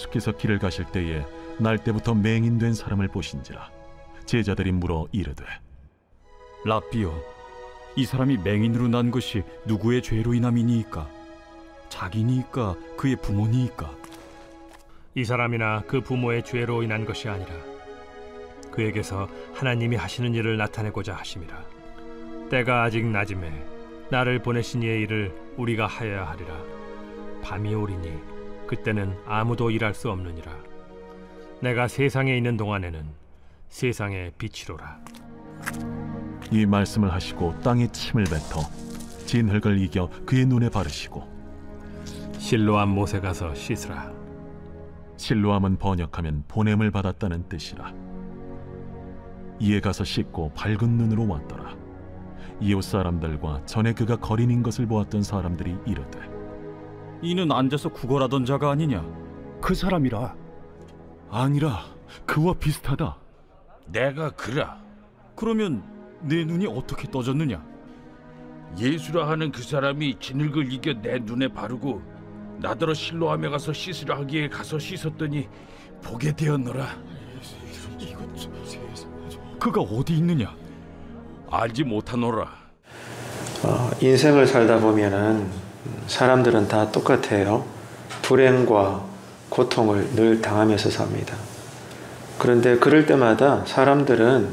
예수께서 길을 가실 때에 날 때부터 맹인된 사람을 보신지라. 제자들이 물어 이르되, 랍비여, 이 사람이 맹인으로 난 것이 누구의 죄로 인함이니이까? 자기니이까 그의 부모니이까? 이 사람이나 그 부모의 죄로 인한 것이 아니라 그에게서 하나님이 하시는 일을 나타내고자 하심이라. 때가 아직 낮음에 나를 보내신 이의 일을 우리가 하여야 하리라. 밤이 오리니 그때는 아무도 일할 수 없느니라. 내가 세상에 있는 동안에는 세상의 빛이로라. 이 말씀을 하시고 땅에 침을 뱉어 진흙을 이겨 그의 눈에 바르시고, 실로암 못에 가서 씻으라. 실로암은 번역하면 보냄을 받았다는 뜻이라. 이에 가서 씻고 밝은 눈으로 왔더라. 이웃 사람들과 전에 그가 거린인 것을 보았던 사람들이 이르되, 이는 앉아서 구걸하던 자가 아니냐? 그 사람이라. 아니라 그와 비슷하다. 내가 그라. 그러면 내 눈이 어떻게 떠졌느냐? 예수라 하는 그 사람이 진흙을 이겨 내 눈에 바르고 나더러 실로암에 가서 씻으라 하기에 가서 씻었더니 보게 되었노라. 그가 어디 있느냐? 알지 못하노라. 인생을 살다 보면은 사람들은 다 똑같아요. 불행과 고통을 늘 당하면서 삽니다. 그런데 그럴 때마다 사람들은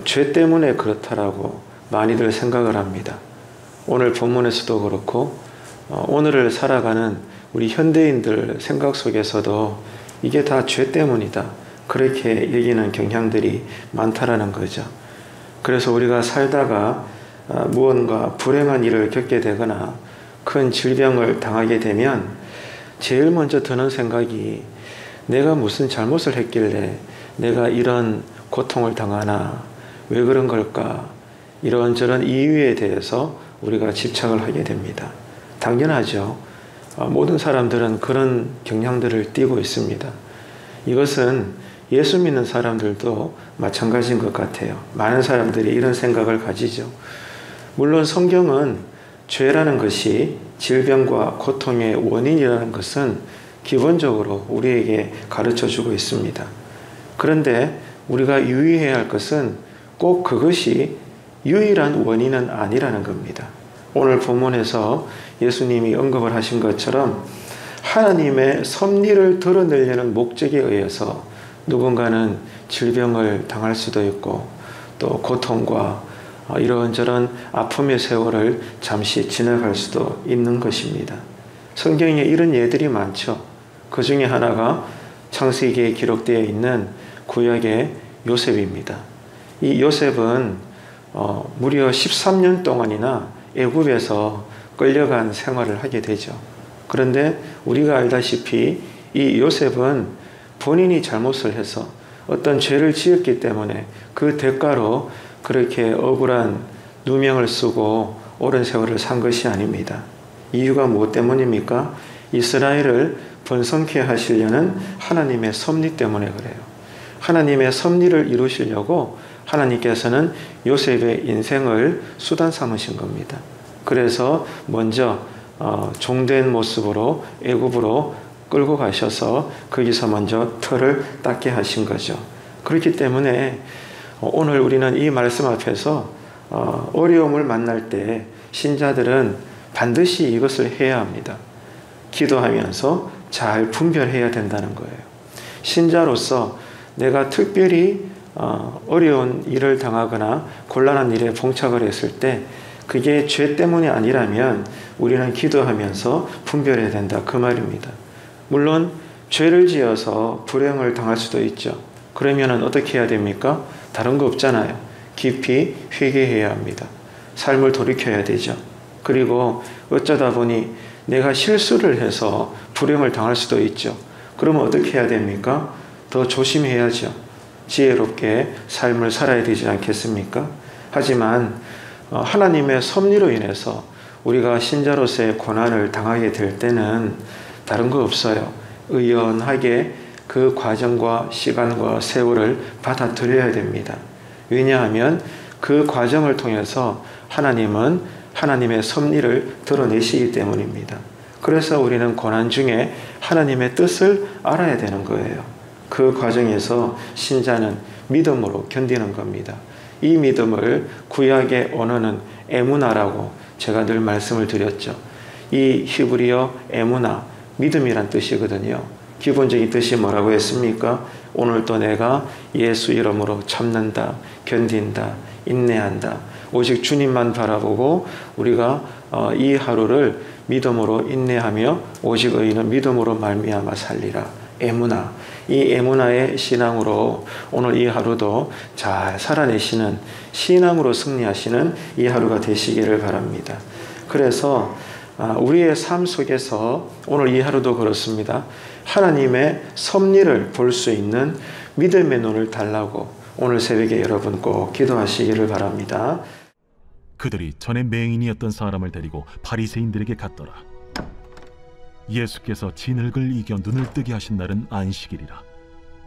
죄 때문에 그렇다라고 많이들 생각을 합니다. 오늘 본문에서도 그렇고 오늘을 살아가는 우리 현대인들 생각 속에서도 이게 다 죄 때문이다, 그렇게 얘기하는 경향들이 많다라는 거죠. 그래서 우리가 살다가 무언가 불행한 일을 겪게 되거나 큰 질병을 당하게 되면 제일 먼저 드는 생각이, 내가 무슨 잘못을 했길래 내가 이런 고통을 당하나, 왜 그런 걸까, 이런저런 이유에 대해서 우리가 집착을 하게 됩니다. 당연하죠. 모든 사람들은 그런 경향들을 띠고 있습니다. 이것은 예수 믿는 사람들도 마찬가지인 것 같아요. 많은 사람들이 이런 생각을 가지죠. 물론 성경은 죄라는 것이 질병과 고통의 원인이라는 것은 기본적으로 우리에게 가르쳐주고 있습니다. 그런데 우리가 유의해야 할 것은 꼭 그것이 유일한 원인은 아니라는 겁니다. 오늘 본문에서 예수님이 언급을 하신 것처럼 하나님의 섭리를 드러내려는 목적에 의해서 누군가는 질병을 당할 수도 있고, 또 고통과 이런저런 아픔의 세월을 잠시 지나갈 수도 있는 것입니다. 성경에 이런 예들이 많죠. 그 중에 하나가 창세기에 기록되어 있는 구약의 요셉입니다. 이 요셉은 무려 13년 동안이나 애굽에서 끌려간 생활을 하게 되죠. 그런데 우리가 알다시피 이 요셉은 본인이 잘못을 해서 어떤 죄를 지었기 때문에 그 대가로 그렇게 억울한 누명을 쓰고 오랜 세월을 산 것이 아닙니다. 이유가 무엇 때문입니까? 이스라엘을 번성케 하시려는 하나님의 섭리 때문에 그래요. 하나님의 섭리를 이루시려고 하나님께서는 요셉의 인생을 수단 삼으신 겁니다. 그래서 먼저 종된 모습으로 애굽으로 끌고 가셔서 거기서 먼저 터를 닦게 하신 거죠. 그렇기 때문에 오늘 우리는 이 말씀 앞에서 어려움을 만날 때 신자들은 반드시 이것을 해야 합니다. 기도하면서 잘 분별해야 된다는 거예요. 신자로서 내가 특별히 어려운 일을 당하거나 곤란한 일에 봉착을 했을 때 그게 죄 때문이 아니라면 우리는 기도하면서 분별해야 된다, 그 말입니다. 물론 죄를 지어서 불행을 당할 수도 있죠. 그러면 어떻게 해야 됩니까? 다른 거 없잖아요. 깊이 회개해야 합니다. 삶을 돌이켜야 되죠. 그리고 어쩌다 보니 내가 실수를 해서 불행을 당할 수도 있죠. 그러면 어떻게 해야 됩니까? 더 조심해야죠. 지혜롭게 삶을 살아야 되지 않겠습니까? 하지만 하나님의 섭리로 인해서 우리가 신자로서의 고난을 당하게 될 때는 다른 거 없어요. 의연하게 그 과정과 시간과 세월을 받아들여야 됩니다. 왜냐하면 그 과정을 통해서 하나님은 하나님의 섭리를 드러내시기 때문입니다. 그래서 우리는 고난 중에 하나님의 뜻을 알아야 되는 거예요. 그 과정에서 신자는 믿음으로 견디는 겁니다. 이 믿음을 구약의 언어는 에무나라고 제가 늘 말씀을 드렸죠. 이 히브리어 에무나, 믿음이란 뜻이거든요. 기본적인 뜻이 뭐라고 했습니까? 오늘도 내가 예수 이름으로 참는다, 견딘다, 인내한다. 오직 주님만 바라보고 우리가 이 하루를 믿음으로 인내하며 오직 의인은 믿음으로 말미암아 살리라. 에무나. 이 에무나의 신앙으로 오늘 이 하루도 잘 살아내시는, 신앙으로 승리하시는 이 하루가 되시기를 바랍니다. 그래서 우리의 삶 속에서 오늘 이 하루도 그렇습니다. 하나님의 섭리를 볼 수 있는 믿음의 눈을 달라고 오늘 새벽에 여러분 꼭 기도하시기를 바랍니다. 그들이 전에 맹인이었던 사람을 데리고 바리새인들에게 갔더라. 예수께서 진흙을 이겨 눈을 뜨게 하신 날은 안식일이라.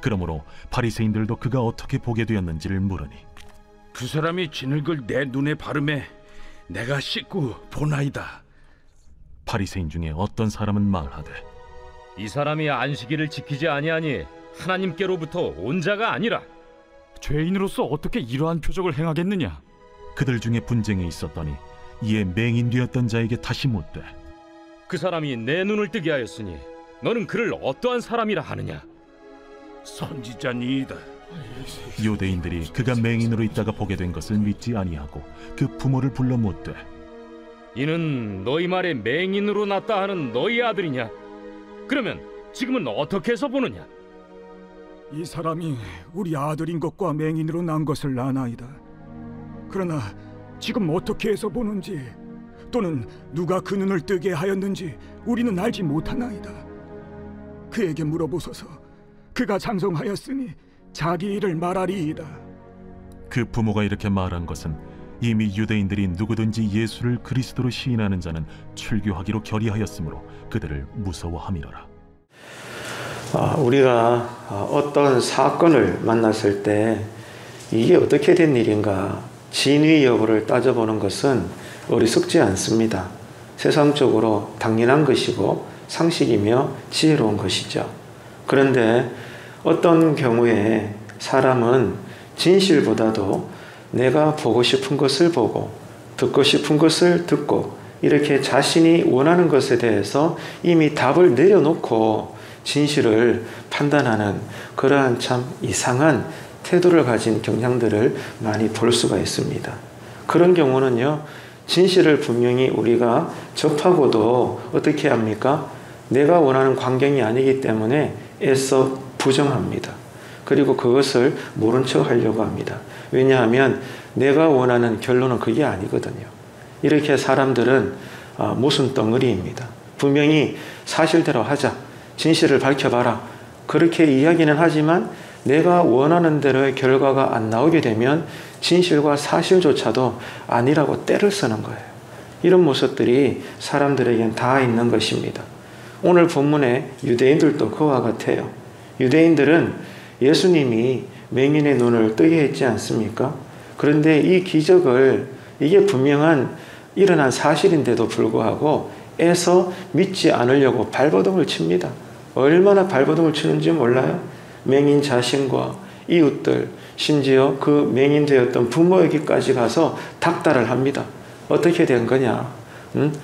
그러므로 바리새인들도 그가 어떻게 보게 되었는지를 물으니, 그 사람이 진흙을 내 눈에 바르매 내가 씻고 보나이다. 바리새인 중에 어떤 사람은 말하되, 이 사람이 안식일을 지키지 아니하니 하나님께로부터 온 자가 아니라. 죄인으로서 어떻게 이러한 표적을 행하겠느냐? 그들 중에 분쟁이 있었더니 이에 맹인 되었던 자에게 다시 묻되, 그 사람이 내 눈을 뜨게 하였으니 너는 그를 어떠한 사람이라 하느냐? 선지자니이다. 유대인들이 그가 맹인으로 있다가 보게 된 것을 믿지 아니하고 그 부모를 불러 묻되, 이는 너희 말에 맹인으로 났다 하는 너희 아들이냐? 그러면 지금은 어떻게 해서 보느냐? 이 사람이 우리 아들인 것과 맹인으로 난 것을 아나이다. 그러나 지금 어떻게 해서 보는지 또는 누가 그 눈을 뜨게 하였는지 우리는 알지 못하나이다. 그에게 물어보소서. 그가 장성하였으니 자기 일을 말하리이다. 그 부모가 이렇게 말한 것은 이미 유대인들이 누구든지 예수를 그리스도로 시인하는 자는 출교하기로 결의하였으므로 그들을 무서워함이로라. 우리가 어떤 사건을 만났을 때 이게 어떻게 된 일인가 진위 여부를 따져보는 것은 어리석지 않습니다. 세상적으로 당연한 것이고 상식이며 지혜로운 것이죠. 그런데 어떤 경우에 사람은 진실보다도 내가 보고 싶은 것을 보고 듣고 싶은 것을 듣고 이렇게 자신이 원하는 것에 대해서 이미 답을 내려놓고 진실을 판단하는 그러한 참 이상한 태도를 가진 경향들을 많이 볼 수가 있습니다. 그런 경우는요, 진실을 분명히 우리가 접하고도 어떻게 합니까? 내가 원하는 광경이 아니기 때문에 애써 부정합니다. 그리고 그것을 모른 척 하려고 합니다. 왜냐하면 내가 원하는 결론은 그게 아니거든요. 이렇게 사람들은 모순 덩어리입니다. 분명히 사실대로 하자, 진실을 밝혀봐라, 그렇게 이야기는 하지만 내가 원하는 대로의 결과가 안 나오게 되면 진실과 사실조차도 아니라고 떼를 쓰는 거예요. 이런 모습들이 사람들에겐 다 있는 것입니다. 오늘 본문의 유대인들도 그와 같아요. 유대인들은 예수님이 맹인의 눈을 뜨게 했지 않습니까? 그런데 이 기적을, 이게 분명한 일어난 사실인데도 불구하고 애써 믿지 않으려고 발버둥을 칩니다. 얼마나 발버둥을 치는지 몰라요? 맹인 자신과 이웃들, 심지어 그 맹인 되었던 부모에게까지 가서 닥달을 합니다. 어떻게 된 거냐?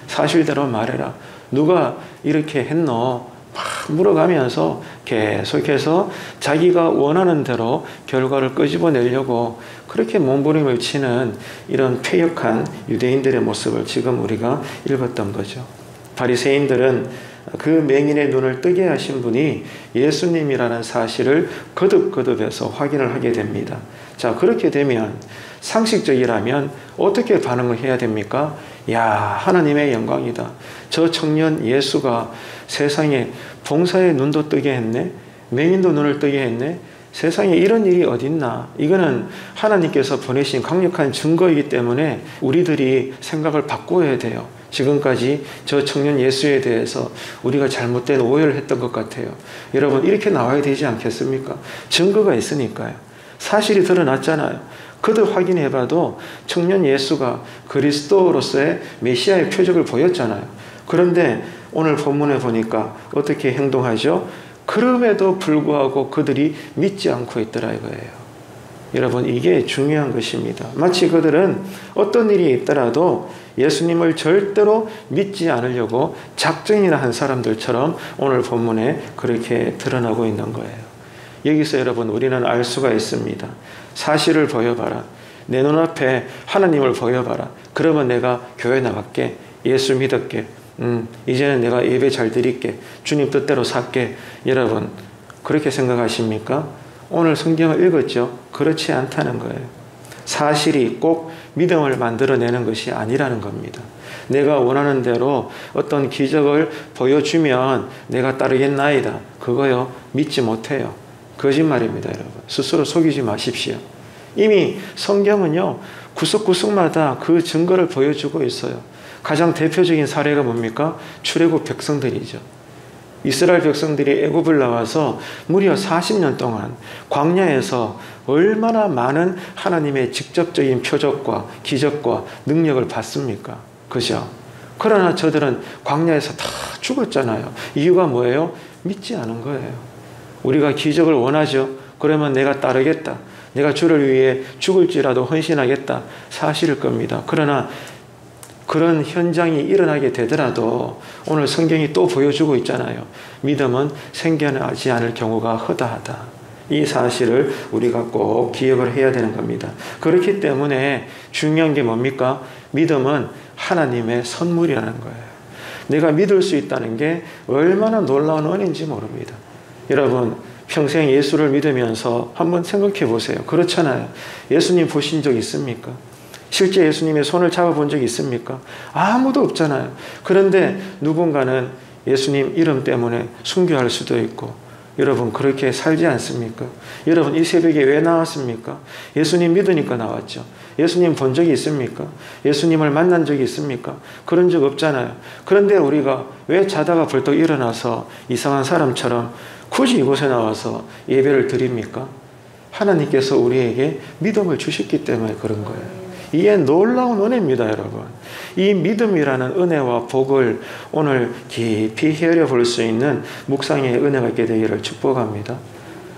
사실대로 말해라. 누가 이렇게 했노? 막 물어가면서 계속해서 자기가 원하는 대로 결과를 끄집어내려고 그렇게 몸부림을 치는 이런 패역한 유대인들의 모습을 지금 우리가 읽었던 거죠. 바리새인들은 그 맹인의 눈을 뜨게 하신 분이 예수님이라는 사실을 거듭거듭해서 확인을 하게 됩니다. 자, 그렇게 되면 상식적이라면 어떻게 반응을 해야 됩니까? 야, 하나님의 영광이다. 저 청년 예수가 세상에 봉사의 눈도 뜨게 했네. 맹인도 눈을 뜨게 했네. 세상에 이런 일이 어딨나. 이거는 하나님께서 보내신 강력한 증거이기 때문에 우리들이 생각을 바꿔야 돼요. 지금까지 저 청년 예수에 대해서 우리가 잘못된 오해를 했던 것 같아요. 여러분, 이렇게 나와야 되지 않겠습니까? 증거가 있으니까요. 사실이 드러났잖아요. 그들 확인해봐도 청년 예수가 그리스도로서의 메시아의 표적을 보였잖아요. 그런데 오늘 본문에 보니까 어떻게 행동하죠? 그럼에도 불구하고 그들이 믿지 않고 있더라 이거예요. 여러분, 이게 중요한 것입니다. 마치 그들은 어떤 일이 있더라도 예수님을 절대로 믿지 않으려고 작정이나 한 사람들처럼 오늘 본문에 그렇게 드러나고 있는 거예요. 여기서 여러분, 우리는 알 수가 있습니다. 사실을 보여봐라. 내 눈앞에 하나님을 보여봐라. 그러면 내가 교회 나갈게. 예수 믿을게. 이제는 내가 예배 잘 드릴게. 주님 뜻대로 살게. 여러분, 그렇게 생각하십니까? 오늘 성경을 읽었죠? 그렇지 않다는 거예요. 사실이 꼭 믿음을 만들어내는 것이 아니라는 겁니다. 내가 원하는 대로 어떤 기적을 보여주면 내가 따르겠나이다. 그거요, 믿지 못해요. 거짓말입니다, 여러분. 스스로 속이지 마십시오. 이미 성경은요, 구석구석마다 그 증거를 보여주고 있어요. 가장 대표적인 사례가 뭡니까? 출애굽 백성들이죠. 이스라엘 백성들이 애굽을 나와서 무려 40년 동안 광야에서 얼마나 많은 하나님의 직접적인 표적과 기적과 능력을 봤습니까? 그죠? 그러나 저들은 광야에서 다 죽었잖아요. 이유가 뭐예요? 믿지 않은 거예요. 우리가 기적을 원하죠. 그러면 내가 따르겠다. 내가 주를 위해 죽을지라도 헌신하겠다. 사실일 겁니다. 그러나 그런 현장이 일어나게 되더라도 오늘 성경이 또 보여주고 있잖아요. 믿음은 생겨나지 않을 경우가 허다하다. 이 사실을 우리가 꼭 기억을 해야 되는 겁니다. 그렇기 때문에 중요한 게 뭡니까? 믿음은 하나님의 선물이라는 거예요. 내가 믿을 수 있다는 게 얼마나 놀라운 은혜인지 모릅니다. 여러분, 평생 예수를 믿으면서 한번 생각해 보세요. 그렇잖아요. 예수님 보신 적 있습니까? 실제 예수님의 손을 잡아본 적이 있습니까? 아무도 없잖아요. 그런데 누군가는 예수님 이름 때문에 순교할 수도 있고, 여러분 그렇게 살지 않습니까? 여러분 이 새벽에 왜 나왔습니까? 예수님 믿으니까 나왔죠. 예수님 본 적이 있습니까? 예수님을 만난 적이 있습니까? 그런 적 없잖아요. 그런데 우리가 왜 자다가 벌떡 일어나서 이상한 사람처럼 굳이 이곳에 나와서 예배를 드립니까? 하나님께서 우리에게 믿음을 주셨기 때문에 그런 거예요. 이게 놀라운 은혜입니다, 여러분. 이 믿음이라는 은혜와 복을 오늘 깊이 헤아려 볼 수 있는 묵상의 은혜가 있게 되기를 축복합니다.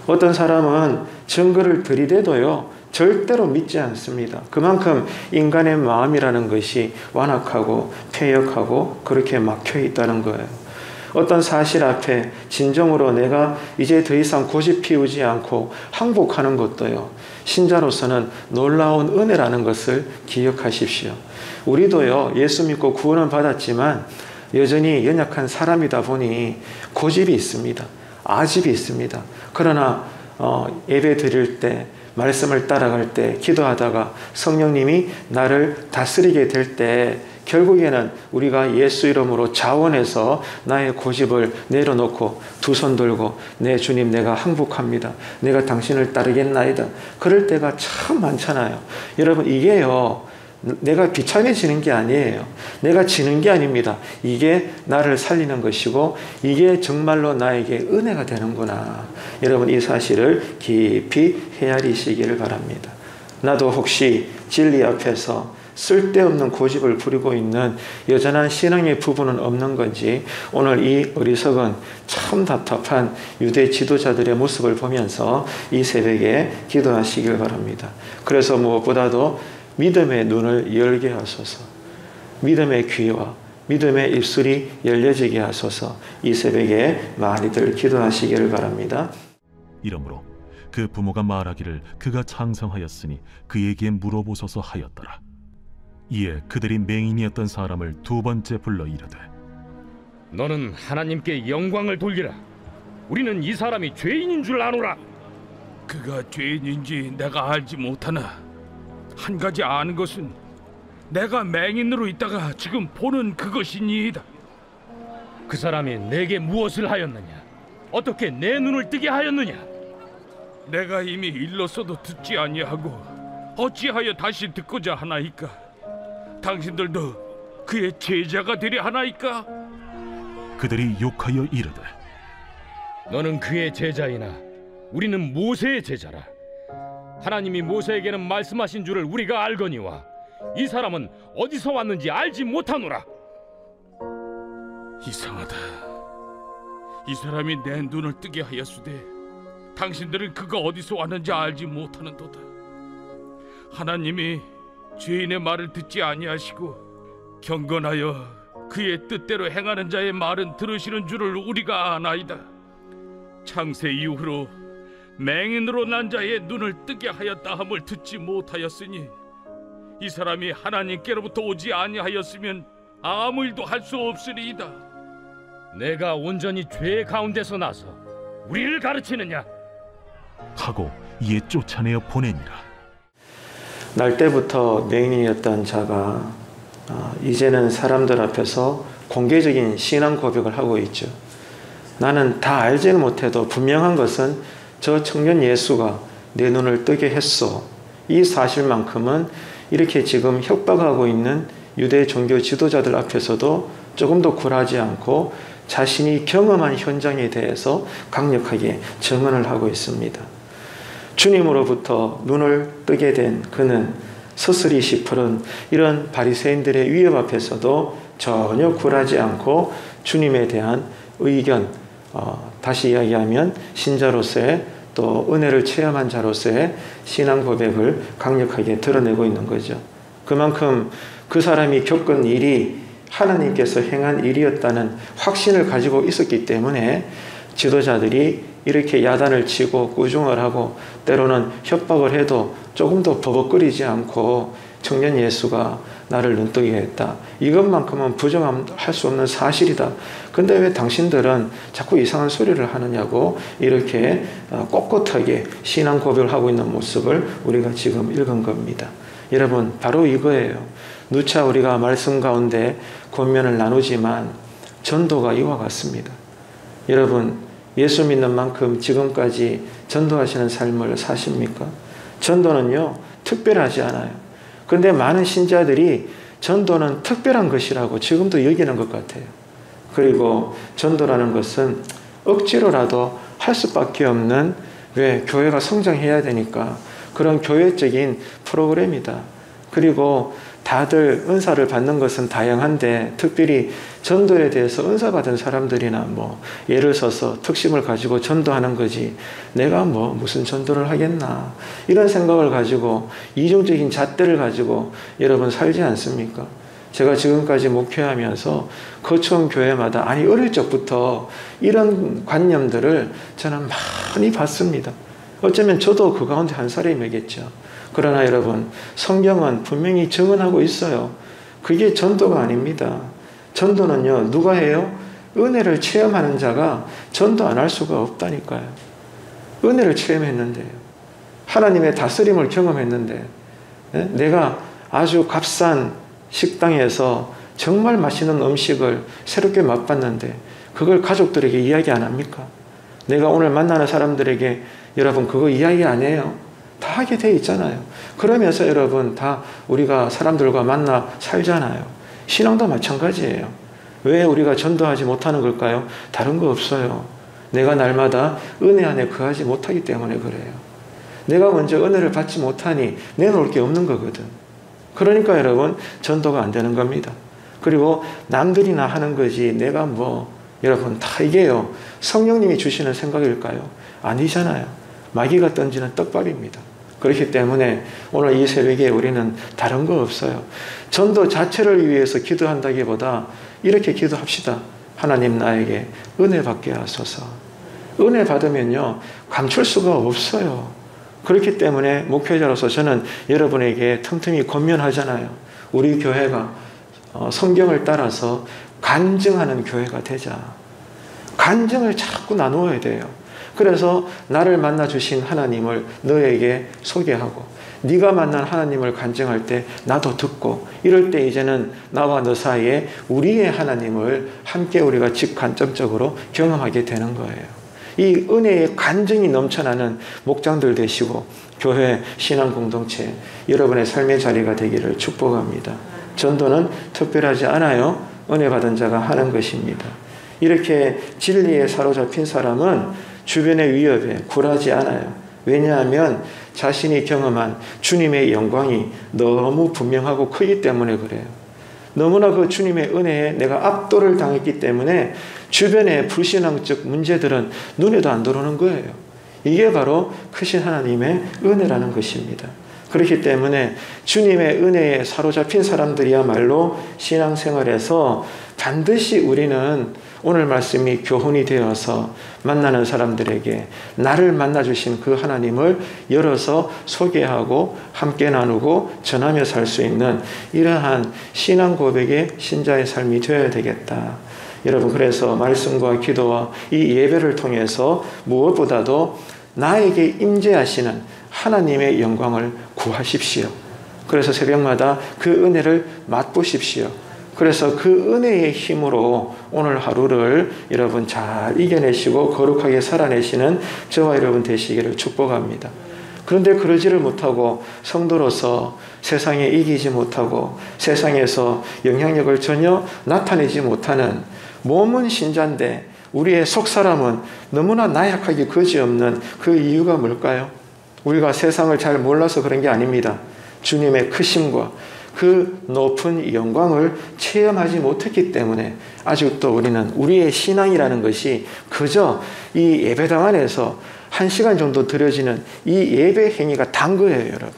어떤 사람은 증거를 들이대도요, 절대로 믿지 않습니다. 그만큼 인간의 마음이라는 것이 완악하고 패역하고 그렇게 막혀 있다는 거예요. 어떤 사실 앞에 진정으로 내가 이제 더 이상 고집 피우지 않고 항복하는 것도요, 신자로서는 놀라운 은혜라는 것을 기억하십시오. 우리도요, 예수 믿고 구원을 받았지만 여전히 연약한 사람이다 보니 고집이 있습니다. 아집이 있습니다. 그러나 예배 드릴 때, 말씀을 따라갈 때, 기도하다가 성령님이 나를 다스리게 될 때 결국에는 우리가 예수 이름으로 자원해서 나의 고집을 내려놓고 두 손 들고 내 주님 내가 항복합니다. 내가 당신을 따르겠나이다. 그럴 때가 참 많잖아요. 여러분 이게요, 내가 비참해지는 게 아니에요. 내가 지는 게 아닙니다. 이게 나를 살리는 것이고 이게 정말로 나에게 은혜가 되는구나. 여러분 이 사실을 깊이 헤아리시기를 바랍니다. 나도 혹시 진리 앞에서 쓸데없는 고집을 부리고 있는 여전한 신앙의 부분은 없는 건지 오늘 이 어리석은 참 답답한 유대 지도자들의 모습을 보면서 이 새벽에 기도하시길 바랍니다. 그래서 무엇보다도 믿음의 눈을 열게 하소서, 믿음의 귀와 믿음의 입술이 열려지게 하소서, 이 새벽에 많이들 기도하시기를 바랍니다. 이러므로 그 부모가 말하기를 그가 창성하였으니 그에게 물어보소서 하였더라. 이에 그들이 맹인이었던 사람을 두 번째 불러 이르되 너는 하나님께 영광을 돌리라. 우리는 이 사람이 죄인인 줄 아노라. 그가 죄인인지 내가 알지 못하나 한 가지 아는 것은 내가 맹인으로 있다가 지금 보는 그것이니이다. 그 사람이 내게 무엇을 하였느냐? 어떻게 내 눈을 뜨게 하였느냐? 내가 이미 일렀어도 듣지 아니하고 어찌하여 다시 듣고자 하나이까? 당신들도 그의 제자가 되려 하나이까? 그들이 욕하여 이르되 너는 그의 제자이나 우리는 모세의 제자라. 하나님이 모세에게는 말씀하신 줄을 우리가 알거니와 이 사람은 어디서 왔는지 알지 못하노라. 이상하다. 이 사람이 내 눈을 뜨게 하였으되 당신들은 그가 어디서 왔는지 알지 못하는도다. 하나님이 죄인의 말을 듣지 아니하시고 경건하여 그의 뜻대로 행하는 자의 말은 들으시는 줄을 우리가 아나이다. 창세 이후로 맹인으로 난 자의 눈을 뜨게 하였다 함을 듣지 못하였으니 이 사람이 하나님께로부터 오지 아니하였으면 아무 일도 할 수 없으리이다. 내가 온전히 죄 가운데서 나서 우리를 가르치느냐? 하고 이에 쫓아내어 보내니라. 날 때부터 맹인이었던 자가 이제는 사람들 앞에서 공개적인 신앙 고백을 하고 있죠. 나는 다 알지는 못해도 분명한 것은 저 청년 예수가 내 눈을 뜨게 했소. 이 사실만큼은 이렇게 지금 협박하고 있는 유대 종교 지도자들 앞에서도 조금도 굴하지 않고 자신이 경험한 현장에 대해서 강력하게 증언을 하고 있습니다. 주님으로부터 눈을 뜨게 된 그는 서슬이 시푸른 이런 바리새인들의 위협 앞에서도 전혀 굴하지 않고 주님에 대한 의견, 다시 이야기하면 신자로서의 또 은혜를 체험한 자로서의 신앙 고백을 강력하게 드러내고 있는 거죠. 그만큼 그 사람이 겪은 일이 하나님께서 행한 일이었다는 확신을 가지고 있었기 때문에 지도자들이 이렇게 야단을 치고 꾸중을 하고 때로는 협박을 해도 조금도 버벅거리지 않고 청년 예수가 나를 눈뜨게 했다. 이것만큼은 부정할 수 없는 사실이다. 근데 왜 당신들은 자꾸 이상한 소리를 하느냐고 이렇게 꼿꼿하게 신앙 고백을 하고 있는 모습을 우리가 지금 읽은 겁니다. 여러분, 바로 이거예요. 누차 우리가 말씀 가운데 권면을 나누지만 전도가 이와 같습니다. 여러분, 예수 믿는 만큼 지금까지 전도하시는 삶을 사십니까? 전도는요, 특별하지 않아요. 그런데 많은 신자들이 전도는 특별한 것이라고 지금도 여기는 것 같아요. 그리고 전도라는 것은 억지로라도 할 수밖에 없는, 왜? 교회가 성장해야 되니까 그런 교회적인 프로그램이다. 그리고 다들 은사를 받는 것은 다양한데 특별히 전도에 대해서 은사 받은 사람들이나 예를 서서 특심을 가지고 전도하는 거지 내가 무슨 전도를 하겠나 이런 생각을 가지고 이중적인 잣대를 가지고 여러분 살지 않습니까? 제가 지금까지 목회하면서 거처한 교회마다 어릴 적부터 이런 관념들을 저는 많이 봤습니다. 어쩌면 저도 그 가운데 한 사람이겠죠. 그러나 여러분, 성경은 분명히 증언하고 있어요. 그게 전도가 아닙니다. 전도는요, 누가 해요? 은혜를 체험하는 자가 전도 안 할 수가 없다니까요. 은혜를 체험했는데요. 하나님의 다스림을 경험했는데, 내가 아주 값싼 식당에서 정말 맛있는 음식을 새롭게 맛봤는데, 그걸 가족들에게 이야기 안 합니까? 내가 오늘 만나는 사람들에게 여러분 그거 이야기 안 해요. 다 하게 돼 있잖아요. 그러면서 여러분 다 우리가 사람들과 만나 살잖아요. 신앙도 마찬가지예요. 왜 우리가 전도하지 못하는 걸까요? 다른 거 없어요. 내가 날마다 은혜 안에 거하지 못하기 때문에 그래요. 내가 먼저 은혜를 받지 못하니 내놓을 게 없는 거거든. 그러니까 여러분 전도가 안 되는 겁니다. 그리고 남들이나 하는 거지 내가 여러분 다 이게요. 성령님이 주시는 생각일까요? 아니잖아요. 마귀가 던지는 떡밥입니다. 그렇기 때문에 오늘 이 새벽에 우리는 다른 거 없어요. 전도 자체를 위해서 기도한다기보다 이렇게 기도합시다. 하나님 나에게 은혜 받게 하소서. 은혜 받으면요 감출 수가 없어요. 그렇기 때문에 목회자로서 저는 여러분에게 틈틈이 권면하잖아요. 우리 교회가 성경을 따라서 간증하는 교회가 되자. 간증을 자꾸 나누어야 돼요. 그래서 나를 만나 주신 하나님을 너에게 소개하고 네가 만난 하나님을 간증할 때 나도 듣고 이럴 때 이제는 나와 너 사이에 우리의 하나님을 함께 우리가 직간접적으로 경험하게 되는 거예요. 이 은혜의 간증이 넘쳐나는 목장들 되시고 교회 신앙 공동체 여러분의 삶의 자리가 되기를 축복합니다. 전도는 특별하지 않아요. 은혜 받은 자가 하는 것입니다. 이렇게 진리에 사로잡힌 사람은 주변의 위협에 굴하지 않아요. 왜냐하면 자신이 경험한 주님의 영광이 너무 분명하고 크기 때문에 그래요. 너무나 그 주님의 은혜에 내가 압도를 당했기 때문에 주변의 불신앙적 문제들은 눈에도 안 들어오는 거예요. 이게 바로 크신 하나님의 은혜라는 것입니다. 그렇기 때문에 주님의 은혜에 사로잡힌 사람들이야말로 신앙생활에서 반드시 우리는 오늘 말씀이 교훈이 되어서 만나는 사람들에게 나를 만나주신 그 하나님을 열어서 소개하고 함께 나누고 전하며 살 수 있는 이러한 신앙 고백의 신자의 삶이 되어야 되겠다. 여러분, 그래서 말씀과 기도와 이 예배를 통해서 무엇보다도 나에게 임재하시는 하나님의 영광을 구하십시오. 그래서 새벽마다 그 은혜를 맛보십시오. 그래서 그 은혜의 힘으로 오늘 하루를 여러분 잘 이겨내시고 거룩하게 살아내시는 저와 여러분 되시기를 축복합니다. 그런데 그러지를 못하고 성도로서 세상에 이기지 못하고 세상에서 영향력을 전혀 나타내지 못하는 몸은 신자인데 우리의 속사람은 너무나 나약하게 거지없는 그 이유가 뭘까요? 우리가 세상을 잘 몰라서 그런 게 아닙니다. 주님의 크심과 그 높은 영광을 체험하지 못했기 때문에 아직도 우리는 우리의 신앙이라는 것이 그저 이 예배당 안에서 1시간 정도 드려지는 이 예배 행위가 단 거예요, 여러분.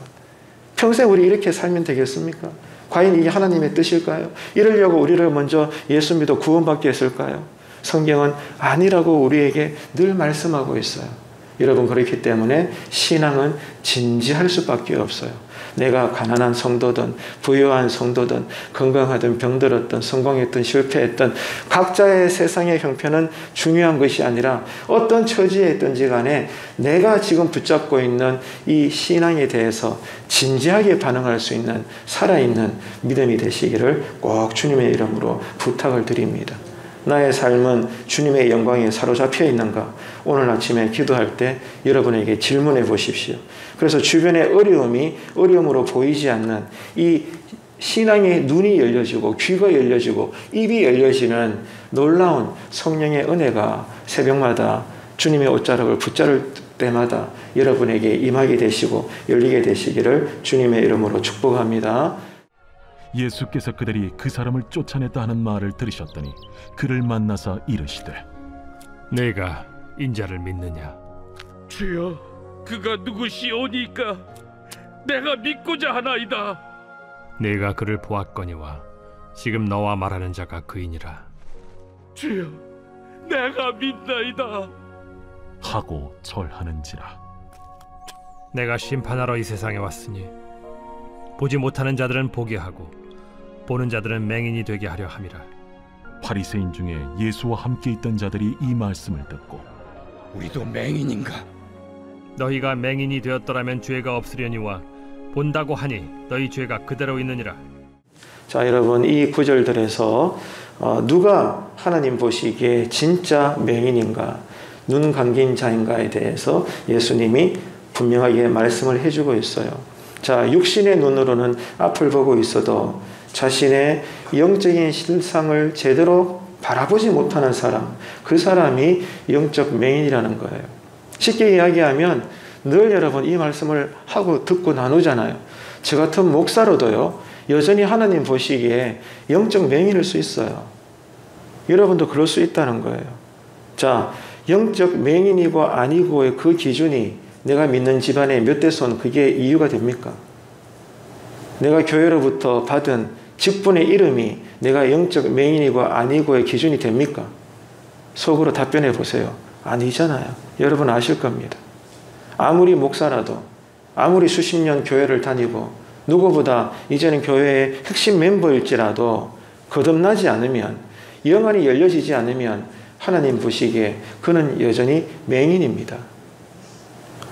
평생 우리 이렇게 살면 되겠습니까? 과연 이게 하나님의 뜻일까요? 이러려고 우리를 먼저 예수 믿어 구원받게 했을까요? 성경은 아니라고 우리에게 늘 말씀하고 있어요. 여러분, 그렇기 때문에 신앙은 진지할 수밖에 없어요. 내가 가난한 성도든 부유한 성도든 건강하든 병들었든 성공했든 실패했든 각자의 세상의 형편은 중요한 것이 아니라 어떤 처지에 있든지 간에 내가 지금 붙잡고 있는 이 신앙에 대해서 진지하게 반응할 수 있는 살아있는 믿음이 되시기를 꼭 주님의 이름으로 부탁을 드립니다. 나의 삶은 주님의 영광에 사로잡혀 있는가? 오늘 아침에 기도할 때 여러분에게 질문해 보십시오. 그래서 주변의 어려움으로 보이지 않는 이 신앙의 눈이 열려지고 귀가 열려지고 입이 열려지는 놀라운 성령의 은혜가 새벽마다 주님의 옷자락을 붙잡을 때마다 여러분에게 임하게 되시고 열리게 되시기를 주님의 이름으로 축복합니다. 예수께서 그들이 그 사람을 쫓아냈다 하는 말을 들으셨더니 그를 만나사 이르시되 내가 인자를 믿느냐? 주여, 그가 누구시오니까 내가 믿고자 하나이다. 내가 그를 보았거니와 지금 너와 말하는 자가 그이니라. 주여, 내가 믿나이다 하고 절하는지라. 내가 심판하러 이 세상에 왔으니 보지 못하는 자들은 보게 하고 보는 자들은 맹인이 되게 하려 함이라. 바리새인 중에 예수와 함께 있던 자들이 이 말씀을 듣고 우리도 맹인인가? 너희가 맹인이 되었더라면 죄가 없으려니와 본다고 하니 너희 죄가 그대로 있느니라. 자, 여러분, 이 구절들에서 누가 하나님 보시기에 진짜 맹인인가, 눈 감긴 자인가에 대해서 예수님이 분명하게 말씀을 해주고 있어요. 자, 육신의 눈으로는 앞을 보고 있어도 자신의 영적인 실상을 제대로 바라보지 못하는 사람, 그 사람이 영적 맹인이라는 거예요. 쉽게 이야기하면 늘 여러분 이 말씀을 하고 듣고 나누잖아요. 저 같은 목사로도요, 여전히 하나님 보시기에 영적 맹인일 수 있어요. 여러분도 그럴 수 있다는 거예요. 자, 영적 맹인이고 아니고의 그 기준이 내가 믿는 집안의 몇 대 손, 그게 이유가 됩니까? 내가 교회로부터 받은 직분의 이름이 내가 영적 맹인이고 아니고의 기준이 됩니까? 속으로 답변해 보세요. 아니잖아요. 여러분 아실 겁니다. 아무리 목사라도, 아무리 수십 년 교회를 다니고 누구보다 이제는 교회의 핵심 멤버일지라도 거듭나지 않으면, 영안이 열려지지 않으면 하나님 보시기에 그는 여전히 맹인입니다.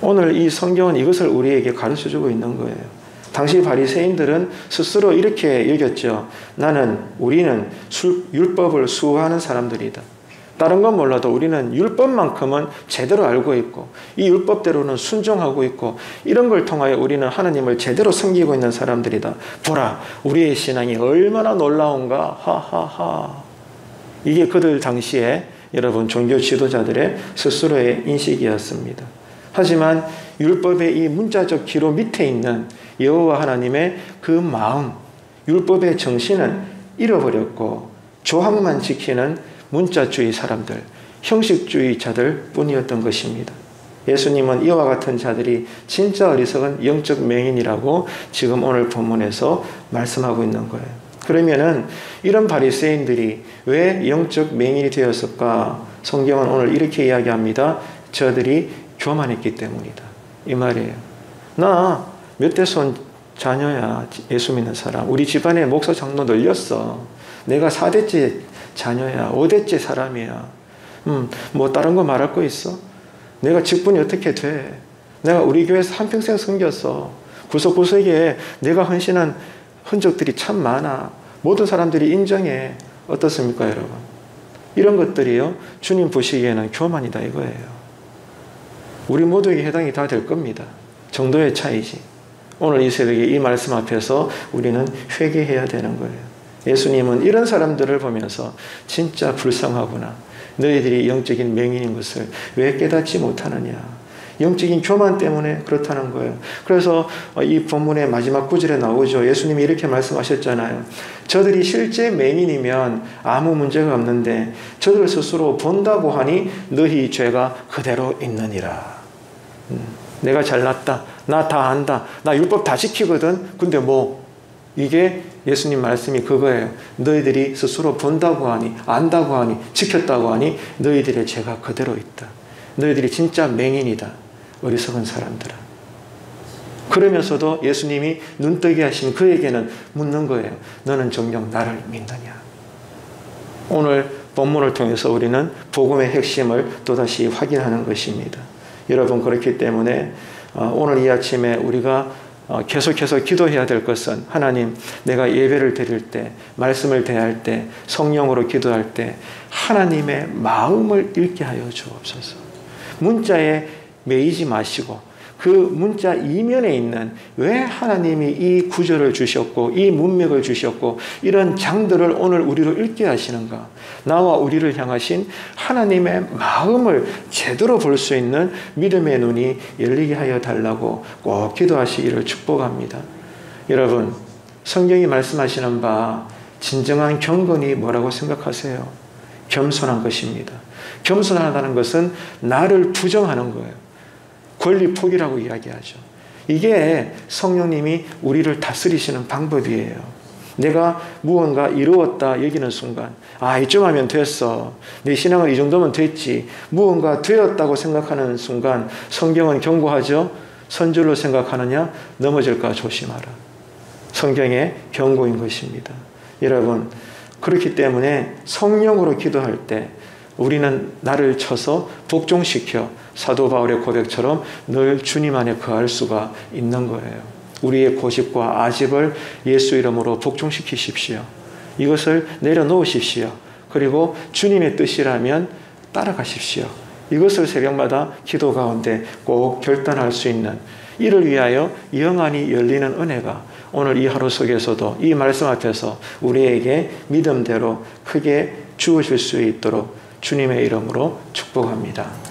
오늘 이 성경은 이것을 우리에게 가르쳐주고 있는 거예요. 당시 바리새인들은 스스로 이렇게 여겼죠. 우리는 율법을 수호하는 사람들이다. 다른 건 몰라도 우리는 율법만큼은 제대로 알고 있고 이 율법대로는 순종하고 있고 이런 걸 통하여 우리는 하나님을 제대로 섬기고 있는 사람들이다. 보라, 우리의 신앙이 얼마나 놀라운가. 하하하. 이게 그들 당시에 여러분 종교 지도자들의 스스로의 인식이었습니다. 하지만 율법의 이 문자적 기로 밑에 있는 여호와 하나님의 그 마음, 율법의 정신은 잃어버렸고 조항만 지키는 문자주의 사람들, 형식주의자들 뿐이었던 것입니다. 예수님은 이와 같은 자들이 진짜 어리석은 영적 맹인이라고 지금 오늘 본문에서 말씀하고 있는 거예요. 그러면은 이런 바리새인들이 왜 영적 맹인이 되었을까? 성경은 오늘 이렇게 이야기합니다. 저들이 교만했기 때문이다. 이 말이에요. 나 몇 대 손 자녀야. 예수 믿는 사람. 우리 집안에 목사 장로 늘렸어. 내가 4대째 자녀야. 5대째 사람이야. 뭐 다른 거 말할 거 있어? 내가 직분이 어떻게 돼? 내가 우리 교회에서 한평생 섬겼어. 구석구석에 내가 헌신한 흔적들이 참 많아. 모든 사람들이 인정해. 어떻습니까, 여러분? 이런 것들이요, 주님 보시기에는 교만이다 이거예요. 우리 모두에게 해당이 다 될 겁니다. 정도의 차이지. 오늘 이 새벽에 이 말씀 앞에서 우리는 회개해야 되는 거예요. 예수님은 이런 사람들을 보면서 진짜 불쌍하구나. 너희들이 영적인 맹인인 것을 왜 깨닫지 못하느냐. 영적인 교만 때문에 그렇다는 거예요. 그래서 이 본문의 마지막 구절에 나오죠. 예수님이 이렇게 말씀하셨잖아요. 저들이 실제 맹인이면 아무 문제가 없는데 저들 스스로 본다고 하니 너희 죄가 그대로 있느니라. 내가 잘났다. 나 다 안다. 나 율법 다 지키거든. 근데 뭐 이게 예수님 말씀이 그거예요. 너희들이 스스로 본다고 하니, 안다고 하니, 지켰다고 하니 너희들의 죄가 그대로 있다. 너희들이 진짜 맹인이다. 어리석은 사람들아. 그러면서도 예수님이 눈뜨게 하신 그에게는 묻는 거예요. 너는 정녕 나를 믿느냐? 오늘 본문을 통해서 우리는 복음의 핵심을 또다시 확인하는 것입니다. 여러분, 그렇기 때문에 오늘 이 아침에 우리가 계속해서 기도해야 될 것은 하나님, 내가 예배를 드릴 때, 말씀을 대할 때, 성령으로 기도할 때 하나님의 마음을 읽게 하여 주옵소서. 문자에 매이지 마시고 그 문자 이면에 있는 왜 하나님이 이 구절을 주셨고 이 문맥을 주셨고 이런 장들을 오늘 우리로 읽게 하시는가. 나와 우리를 향하신 하나님의 마음을 제대로 볼 수 있는 믿음의 눈이 열리게 하여 달라고 꼭 기도하시기를 축복합니다. 여러분, 성경이 말씀하시는 바 진정한 경건이 뭐라고 생각하세요? 겸손한 것입니다. 겸손하다는 것은 나를 부정하는 거예요. 권리 포기라고 이야기하죠. 이게 성령님이 우리를 다스리시는 방법이에요. 내가 무언가 이루었다 여기는 순간, 이쯤 하면 됐어. 내 신앙은 이 정도면 됐지. 무언가 되었다고 생각하는 순간 성경은 경고하죠. 선줄로 생각하느냐? 넘어질까 조심하라. 성경의 경고인 것입니다. 여러분, 그렇기 때문에 성령으로 기도할 때 우리는 나를 쳐서 복종시켜 사도 바울의 고백처럼 늘 주님 안에 거할 수가 있는 거예요. 우리의 고집과 아집을 예수 이름으로 복종시키십시오. 이것을 내려놓으십시오. 그리고 주님의 뜻이라면 따라가십시오. 이것을 새벽마다 기도 가운데 꼭 결단할 수 있는, 이를 위하여 영안이 열리는 은혜가 오늘 이 하루 속에서도 이 말씀 앞에서 우리에게 믿음대로 크게 주어질 수 있도록 주님의 이름으로 축복합니다.